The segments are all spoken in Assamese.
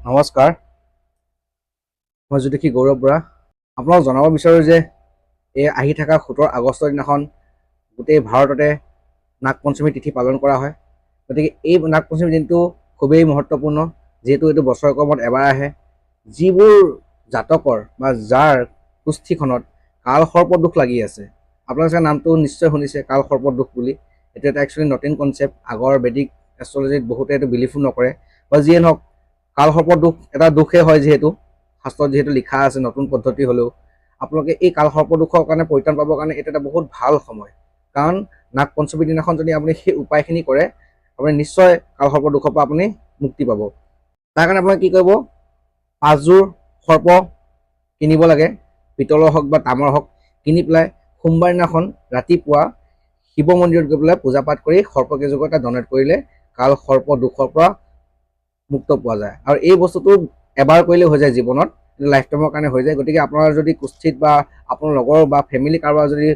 নমস্কাৰ, মই জ্যোতিষী গৌৰৱ বৰা। আপোনাক জনাব বিচাৰোঁ যে এই আহি থকা 17 আগষ্টৰ দিনাখন গোটেই ভাৰততে নাগ পঞ্চমী তিথি পালন কৰা হয়। গতিকে এই নাগ পঞ্চমী দিনটো খুবেই মহত্বপূৰ্ণ, যিহেতু এইটো বছৰেকৰ মূৰত এবাৰ আহে। যিবোৰ জাতকৰ বা যাৰ কুষ্ঠিখনত কালসৰ্পদোষ লাগি আছে, আপোনালোকে নামটো নিশ্চয় শুনিছে, কালসৰ্পদোষ বুলি। এইটো এটা একচুৱেলি নতুন কনচেপ্ট। আগৰ বেদিক এষ্ট্ৰলজিত বহুতে এইটো বিলিভো নকৰে, বা যিয়ে নহওক কালসৰ্পদোষ এটা দোষেই হয়, যিহেতু শাস্ত্ৰত যিহেতু লিখা আছে নতুন পদ্ধতি হ'লেও। আপোনালোকে এই কালসৰ্পদোষৰ কাৰণে পৰিত্ৰাণ পাবৰ কাৰণে এইটো এটা বহুত ভাল সময়। কাৰণ নাগ পঞ্চমীৰ দিনাখন যদি আপুনি সেই উপায়খিনি কৰে, আপুনি নিশ্চয় কালসৰ্পদোষৰ পৰা আপুনি মুক্তি পাব। তাৰ কাৰণে আপোনালোকে কি কৰিব, 5যোৰ সৰ্প কিনিব লাগে, পিতলৰ হওক বা তামৰ হওক। কিনি পেলাই সোমবাৰ দিনাখন ৰাতিপুৱা শিৱ মন্দিৰত গৈ পেলাই পূজা পাঠ কৰি সৰ্পকেইযোৰ এটা ডনেট কৰিলে কালসৰ্পদোষৰ পৰা মুক্ত পোৱা যায়। আৰু এই বস্তুটো এবাৰ কৰিলে হৈ যায় জীৱনত, লাইফ টাইমৰ কাৰণে হৈ যায়। গতিকে আপোনাৰ যদি কুষ্ঠিত বা আপোনাৰ লগৰ বা ফেমিলি কাৰোবাৰ যদি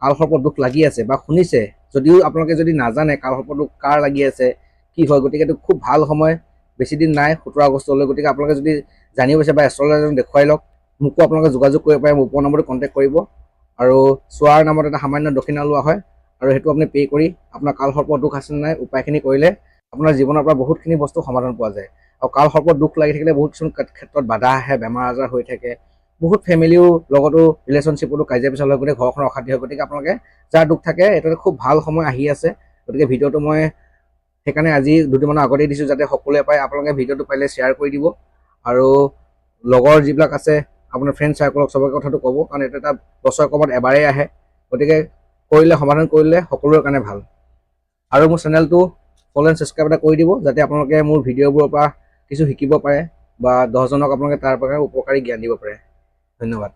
কালসৰ্পদোষ লাগি আছে বা শুনিছে, যদিও আপোনালোকে যদি নাজানে কালসৰ্পদোষ কাৰ লাগি আছে, কি হয়, গতিকে এইটো খুব ভাল সময়। বেছি দিন নাই 17 আগষ্টলৈ। গতিকে আপোনালোকে যদি জানিব বিচাৰে বা এষ্ট্ৰলজাৰজন দেখুৱাই লওক, মোকো আপোনালোকে যোগাযোগ কৰিব পাৰে। মোৰ ওপৰ নম্বৰটো কণ্টেক্ট কৰিব, আৰু চোৱাৰ নামত এটা সামান্য দক্ষিণা লোৱা হয়, আৰু সেইটো আপুনি পে' কৰি আপোনাৰ কালসৰ্পদোষ আছে নাই উপায়খিনি কৰিলে আপোনাৰ জীৱনৰ পৰা বহুতখিনি বস্তু সমাধান পোৱা যায়। আৰু কালসৰ্পদোষ লাগি থাকিলে বহুত কিছুমান ক্ষেত্ৰত বাধা আহে, বেমাৰ আজাৰ হৈ থাকে, বহুত ফেমিলিও লগতো ৰিলেশ্যনশ্বিপতো কাজিয়া পেচাল হয়, গোটেই ঘৰখনৰ অশান্তি হয়। গতিকে আপোনালোকে যাৰ দুখ থাকে, এইটো খুব ভাল সময় আহি আছে। গতিকে ভিডিঅ'টো মই সেইকাৰণে আজি দুদিনমানৰ আগতেই দিছোঁ, যাতে সকলোৱে পায়। আপোনালোকে ভিডিঅ'টো পাৰিলে শ্বেয়াৰ কৰি দিব, আৰু লগৰ যিবিলাক আছে আপোনাৰ ফ্ৰেণ্ড চাৰ্কলক চবকে কথাটো ক'ব, কাৰণ এইটো এটা বছৰেকৰ মূৰত এবাৰেই আহে। গতিকে কৰিলে, সমাধান কৰিলে সকলোৰে কাৰণে ভাল। আৰু মোৰ চেনেলটো ফ'ল' এণ্ড ছাবস্ক্ৰাইব এটা কৰি দিব, যাতে আপোনালোকে মোৰ ভিডিঅ'বোৰৰ পৰা কিছু শিকিব পাৰে, বা 10জনক আপোনালোকে তাৰ পৰা উপকাৰী জ্ঞান দিব পাৰে। ধন্যবাদ।